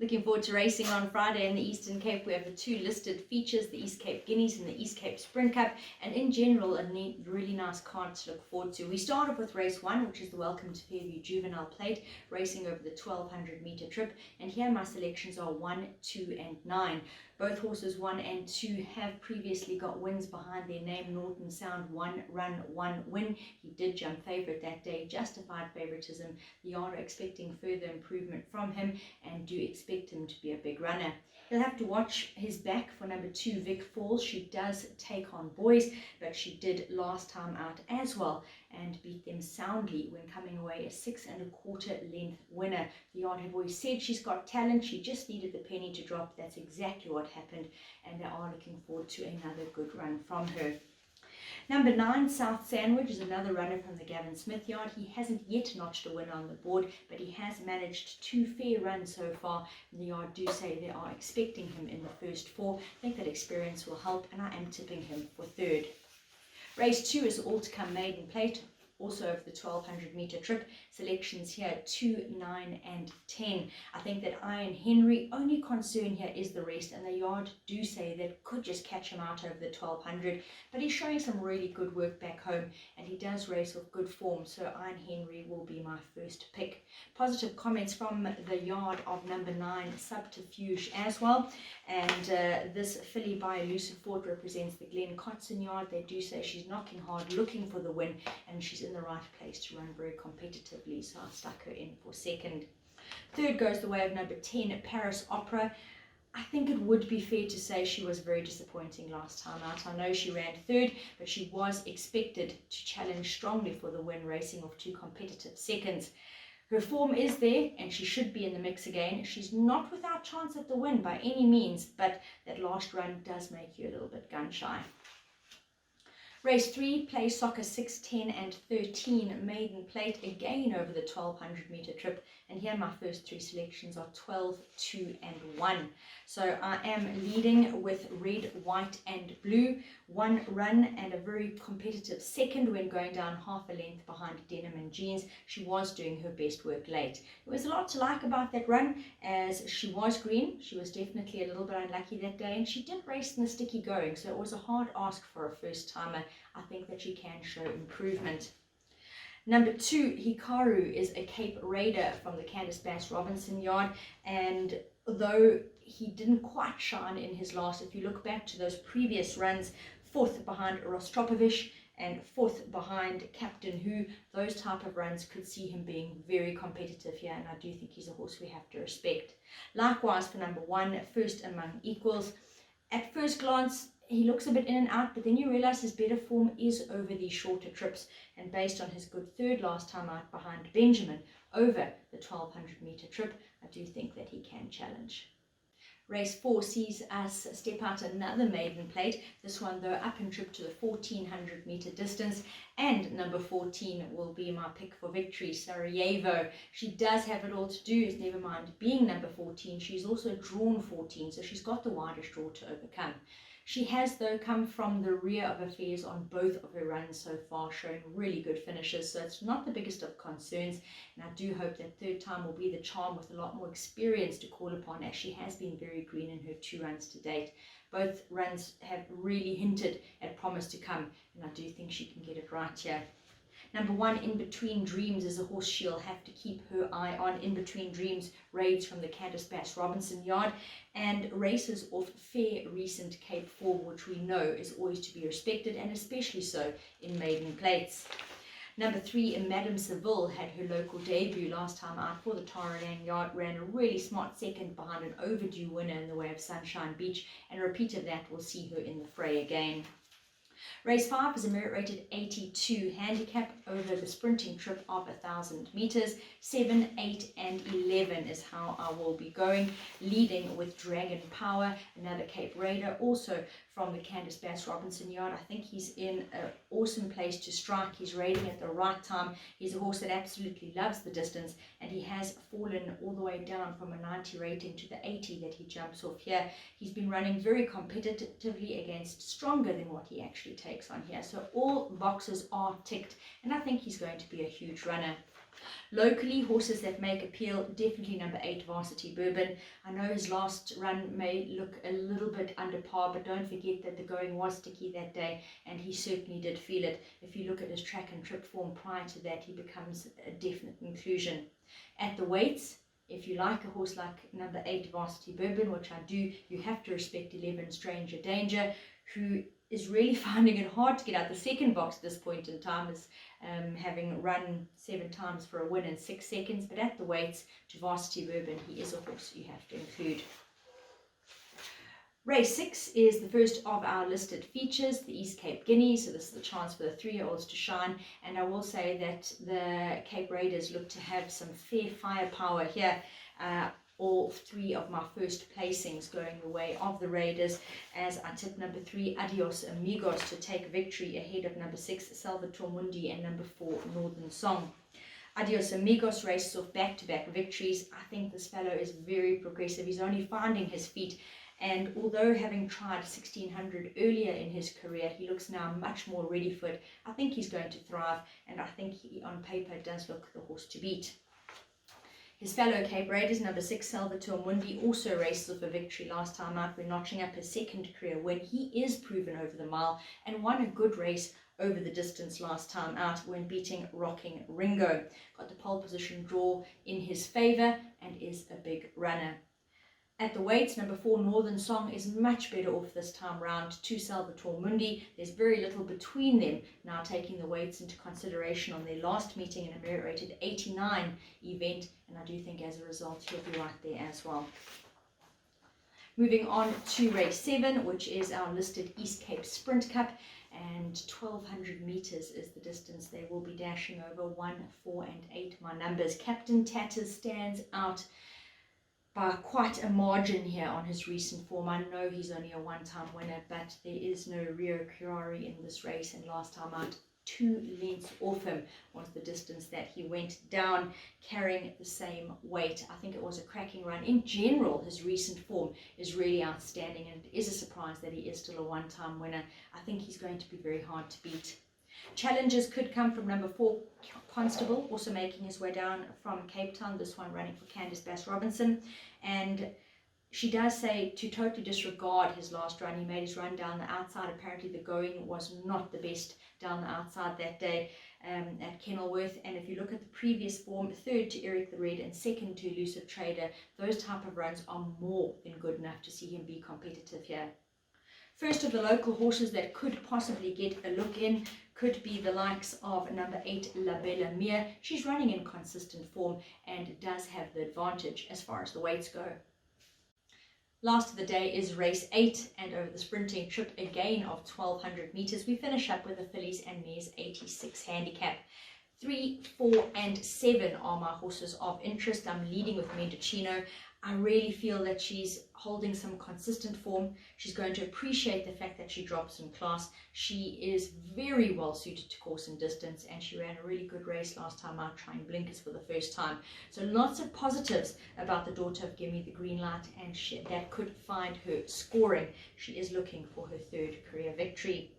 Looking forward to racing on Friday in the Eastern Cape. We have the two listed features, the East Cape Guineas and the East Cape Sprint Cup, and in general, a really nice card to look forward to. We start off with race 1, which is the Welcome to Fairview Juvenile Plate, racing over the 1200 meter trip, and here my selections are 1, 2 and 9. Both horses 1 and 2 have previously got wins behind their name. Norton Sound, 1 run, 1 win. He did jump favourite that day, justified favouritism. The yard are expecting further improvement from him and do expect him to be a big runner. He'll have to watch his back for number 2, Vic Falls. She does take on boys, but she did last time out as well and beat them soundly when coming away a 6 1/4 length winner. The yard have always said she's got talent. She just needed the penny to drop. That's exactly what happened, and they are looking forward to another good run from her. Number 9, South Sandwich, is another runner from the Gavin Smith yard. He hasn't yet notched a win on the board, but he has managed 2 fair runs so far. And the yard do say they are expecting him in the first 4. I think that experience will help, and I am tipping him for 3rd. Race 2 is all to come Maiden Plate, also over the 1200 meter trip. Selections here 2, 9 and 10. I think that Iron Henry, only concern here is the rest, and the yard do say that could just catch him out over the 1200, but he's showing some really good work back home, and he does race with good form, so Iron Henry will be my first pick. Positive comments from the yard of number 9, Subterfuge as well, and this filly by Elusive Fort represents the Glen Cotson yard. They do say she's knocking hard, looking for the win, and she's in the right place to run very competitively, so I stuck her in for 2nd. 3rd goes the way of number 10, Paris Opera. I think it would be fair to say she was very disappointing last time out. I know she ran 3rd, but she was expected to challenge strongly for the win, racing off 2 competitive seconds. Her form is there, and she should be in the mix again. She's not without chance at the win by any means, but that last run does make you a little bit gun-shy. Race 3, Play Soccer 6, 10 and 13, Maiden Plate, again over the 1200 meter trip, and here my first 3 selections are 12, 2 and 1. So I am leading with red, white and blue, 1 run and a very competitive 2nd when going down half a length behind Denim and Jeans. She was doing her best work late. There was a lot to like about that run, as she was green. She was definitely a little bit unlucky that day, and she did race in the sticky going, so it was a hard ask for a first timer. I think that she can show improvement. Number 2, Hikaru, is a Cape Raider from the Candice Bass Robinson yard, and though he didn't quite shine in his last, if you look back to those previous runs, 4th behind Rostropovich and 4th behind Captain Who, those type of runs could see him being very competitive here, and I do think he's a horse we have to respect. Likewise for number 1, First Among Equals. At first glance, he looks a bit in and out, but then you realize his better form is over these shorter trips, and based on his good 3rd last time out behind Benjamin over the 1200 meter trip, I do think that he can challenge. Race 4 sees us step out another Maiden Plate, this one though up and trip to the 1400 meter distance, and number 14 will be my pick for victory, Sarajevo. She does have it all to do, is never mind being number 14, she's also drawn 14, so she's got the widest draw to overcome. She has, though, come from the rear of affairs on both of her runs so far, showing really good finishes, so it's not the biggest of concerns, and I do hope that 3rd time will be the charm with a lot more experience to call upon, as she has been very green in her 2 runs to date. Both runs have really hinted at promise to come, and I do think she can get it right here. Number 1, In Between Dreams, is a horse she'll have to keep her eye on. In Between Dreams raids from the Candice Bass Robinson yard and races off fair recent Cape form, which we know is always to be respected, and especially so in Maiden Plates. Number 3, Madame Seville, had her local debut last time out for the Taralang yard, ran a really smart 2nd behind an overdue winner in the way of Sunshine Beach, and a repeat of that will see her in the fray again. Race 5 is a merit rated 82 handicap over the sprinting trip of 1000 meters. 7, 8 and 11 is how I will be going, leading with Dragon Power, another Cape Raider, also from the Candice Bass Robinson yard. I think he's in an awesome place to strike. He's raiding at the right time. He's a horse that absolutely loves the distance, and he has fallen all the way down from a 90 rating to the 80 that he jumps off here. He's been running very competitively against stronger than what he actually he takes on here. So all boxes are ticked, and I think he's going to be a huge runner. Locally, horses that make appeal, definitely number 8, Varsity Bourbon. I know his last run may look a little bit under par, but don't forget that the going was sticky that day, and he certainly did feel it. If you look at his track and trip form prior to that, he becomes a definite inclusion. At the weights, if you like a horse like number 8, Varsity Bourbon, which I do, you have to respect 11, Stranger Danger, who is really finding it hard to get out the second box at this point in time, is having run 7 times for a win in 6 seconds. But at the weights, to Varsity Bourbon, he is a horse you have to include. Race 6 is the first of our listed features, the East Cape Guineas. So this is the chance for the 3-year-olds to shine. And I will say that the Cape Raiders look to have some fair firepower here. All 3 of my first placings going the way of the Raiders, as I tip number 3, Adios Amigos, to take victory ahead of number 6, Salvatore Mundi, and number 4, Northern Song. Adios Amigos races off back-to-back victories. I think this fellow is very progressive. He's only finding his feet, and although having tried 1600 earlier in his career, he looks now much more ready for it. I think he's going to thrive, and I think he on paper does look the horse to beat. His fellow Cape Raiders, number 6, Salvatore Mundi, also races off a victory last time out when notching up his second career win. He is proven over the mile and won a good race over the distance last time out when beating Rocking Ringo. Got the pole position draw in his favour and is a big runner. At the weights, number 4, Northern Song, is much better off this time round to Salvatore Mundi. There's very little between them now, taking the weights into consideration on their last meeting in a merit-rated 89 event, and I do think as a result he'll be right there as well. Moving on to race 7, which is our listed East Cape Sprint Cup, and 1200 meters is the distance they will be dashing over. 1, 4 and 8 my numbers. Captain Tatters stands out by quite a margin here on his recent form. I know he's only a one-time winner, but there is no Rio Hikaru in this race, and last time out 2 lengths off him was the distance that he went down, carrying the same weight. I think it was a cracking run. In general, his recent form is really outstanding, and it is a surprise that he is still a one-time winner. I think he's going to be very hard to beat. Challenges could come from number 4, Constable, also making his way down from Cape Town, this one running for Candice Bass-Robinson. And she does say to totally disregard his last run. He made his run down the outside. Apparently the going was not the best down the outside that day at Kenilworth. And if you look at the previous form, 3rd to Eric the Red and 2nd to Elusive Trader, those type of runs are more than good enough to see him be competitive here. First of the local horses that could possibly get a look in could be the likes of number 8, La Bella Mia. She's running in consistent form and does have the advantage as far as the weights go. Last of the day is race 8, and over the sprinting trip again of 1200 meters, we finish up with the fillies and mares 86 handicap. 3, 4 and 7 are my horses of interest. I'm leading with Mendocino. I really feel that she's holding some consistent form. She's going to appreciate the fact that she drops in class. She is very well suited to course and distance, and she ran a really good race last time out, trying blinkers for the first time. So lots of positives about the daughter of Gimme the Green Light, and that could find her scoring. She is looking for her 3rd career victory.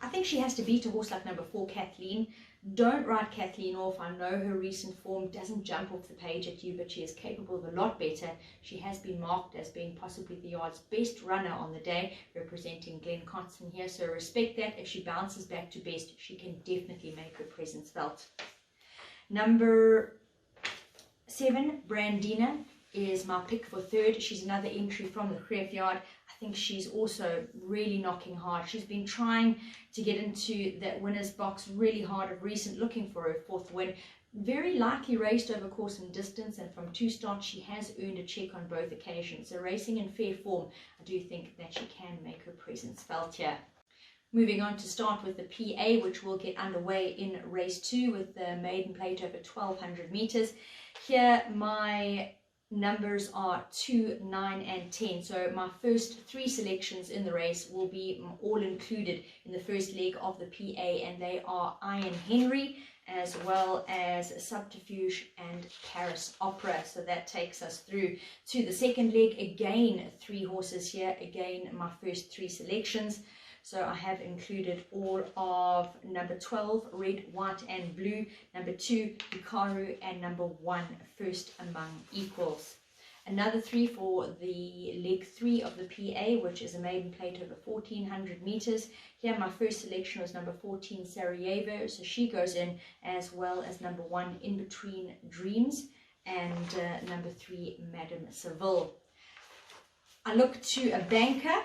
I think she has to beat a horse like number 4, Kathleen. Don't write Kathleen off. I know her recent form doesn't jump off the page at you, but she is capable of a lot better. She has been marked as being possibly the yard's best runner on the day, representing Glen Cotson here, so respect that. If she bounces back to best, she can definitely make her presence felt. Number 7, Brandina, is my pick for 3rd. She's another entry from the graveyard. I think she's also really knocking hard. She's been trying to get into that winner's box really hard of recent, looking for her 4th win. Very likely raced over course and distance, and from 2 starts she has earned a check on both occasions. So racing in fair form, I do think that she can make her presence felt here. Moving on to start with the PA, which will get underway in race 2 with the Maiden Plate over 1200 meters. Here my numbers are 2, 9 and 10. So my first 3 selections in the race will be all included in the first leg of the PA, and they are Iron Henry, as well as Subterfuge and Paris Opera. So that takes us through to the second leg. Again, 3 horses here. Again, my first 3 selections. So I have included all of number 12, red, white and blue, number 2, Hikaru, and number 1, first among equals. Another 3 for the leg 3 of the PA, which is a maiden plate over 1400 meters. Here my first selection was number 14, Sarajevo, so she goes in, as well as number 1, In Between Dreams, and number 3, Madame Seville. I look to a banker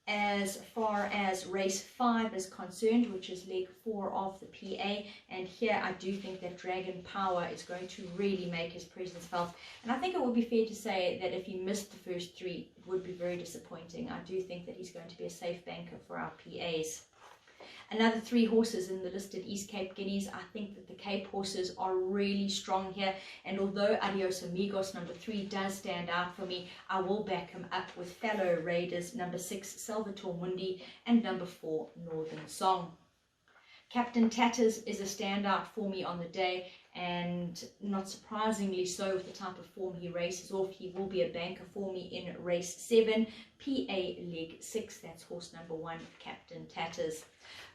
as far as race 5 is concerned, which is leg 4 of the PA, and here I do think that Dragon Power is going to really make his presence felt, and I think it would be fair to say that if he missed the first 3, it would be very disappointing. I do think that he's going to be a safe banker for our PAs. Another 3 horses in the listed East Cape Guineas. I think that the Cape horses are really strong here, and although Adios Amigos number 3 does stand out for me, I will back him up with fellow Raiders number 6, Salvatore Mundi, and number 4, Northern Song. Captain Tatters is a standout for me on the day, and not surprisingly so with the type of form he races off. He will be a banker for me in race 7, PA leg 6, that's horse number 1, Captain Tatters.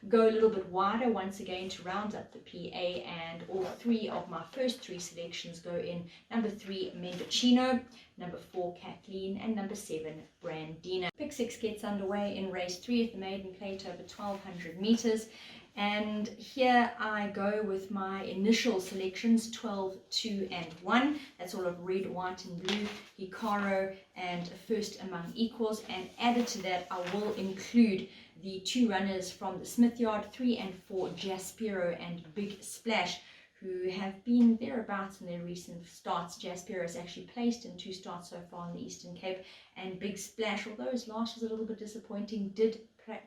Go a little bit wider once again to round up the PA, and all 3 of my first 3 selections go in. Number 3, Mendocino, number 4, Kathleen, and number 7, Brandina. Pick 6 gets underway in race 3 at the Maiden Plate over 1200 meters. And here I go with my initial selections, 12, 2 and 1. That's all of red, white and blue, Hikaru and first among equals. And added to that, I will include the 2 runners from the Smith Yard, 3 and 4, Jaspero and Big Splash, who have been thereabouts in their recent starts. Jaspero has actually placed in 2 starts so far in the Eastern Cape, and Big Splash, although his last was a little bit disappointing, did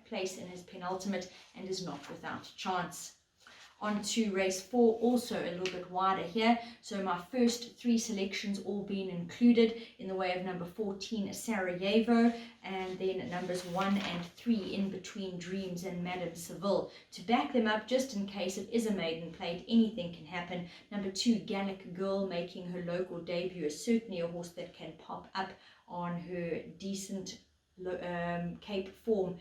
place in his penultimate and is not without chance. On to race 4, also a little bit wider here. So my first 3 selections all being included in the way of number 14, Sarajevo, and then numbers 1 and 3, In Between Dreams and Madame Seville. To back them up, just in case it is a maiden plate, anything can happen. Number 2, Gallic Girl, making her local debut, is certainly a horse that can pop up on her decent Cape form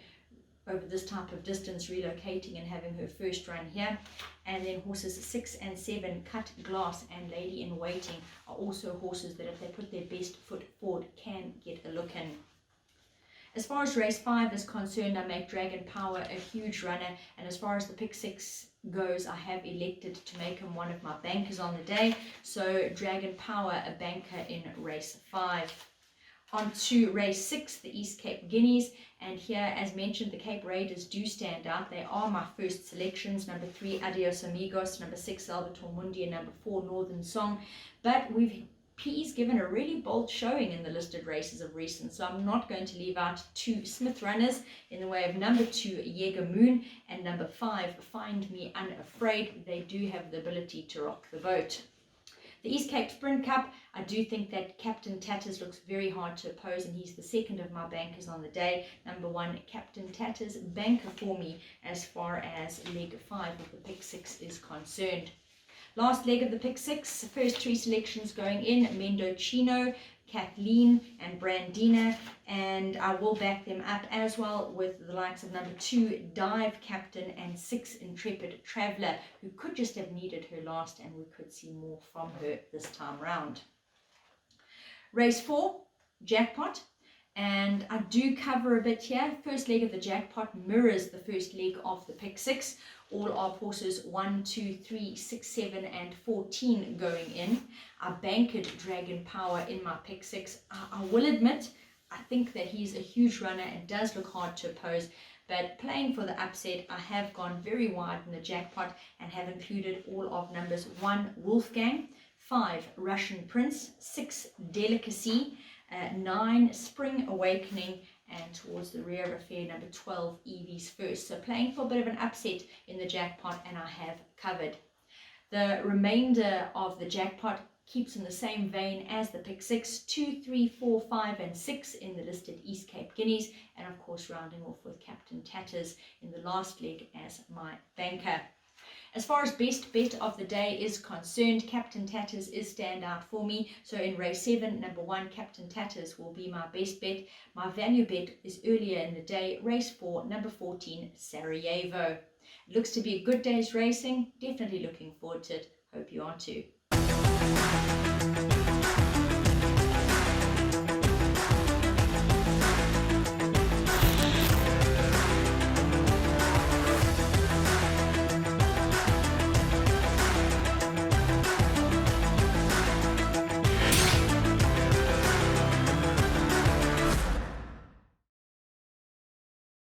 over this type of distance, relocating and having her first run here. And then horses 6 and 7, Cut Glass and Lady in Waiting, are also horses that if they put their best foot forward can get a look in. As far as race 5 is concerned, I make Dragon Power a huge runner, and as far as the pick 6 goes, I have elected to make him one of my bankers on the day. So Dragon Power, a banker in race 5. On to race 6, the East Cape Guineas, and here, as mentioned, the Cape Raiders do stand out. They are my first selections, number 3, Adios Amigos, number 6, Salvatore Mundi, and number 4, Northern Song. But PE's given a really bold showing in the listed races of recent, so I'm not going to leave out 2 Smith runners in the way of number 2, Jaeger Moon, and number 5, Find Me Unafraid. They do have the ability to rock the boat. The East Cape Sprint Cup, I do think that Captain Tatters looks very hard to oppose, and he's the second of my bankers on the day. Number 1, Captain Tatters, banker for me as far as leg 5 of the pick 6 is concerned. Last leg of the pick 6, first 3 selections going in, Mendocino, Kathleen and Brandina, and I will back them up as well with the likes of number 2, Dive Captain, and 6, Intrepid Traveller, who could just have needed her last, and we could see more from her this time round. Race 4, Jackpot, and I do cover a bit here. First leg of the Jackpot mirrors the first leg of the pick 6. All are horses 1, 2, 3, 6, 7 and 14 going in. I bankered Dragon Power in my pick 6. I will admit, I think that he's a huge runner and does look hard to oppose, but playing for the upset, I have gone very wide in the Jackpot and have included all of numbers 1, Wolfgang, 5, Russian Prince, 6, Delicacy, 9, Spring Awakening, and towards the rear affair, number 12, Evie's First. So playing for a bit of an upset in the Jackpot, and I have covered. The remainder of the Jackpot keeps in the same vein as the pick 6, 2, 3, 4, 5 and 6 in the listed East Cape Guineas, and of course rounding off with Captain Tatters in the last leg as my banker. As far as best bet of the day is concerned, Captain Tatters is standout for me. So in race 7, number 1, Captain Tatters will be my best bet. My value bet is earlier in the day, race 4, number 14, Sarajevo. It looks to be a good day's racing. Definitely looking forward to it. Hope you are too.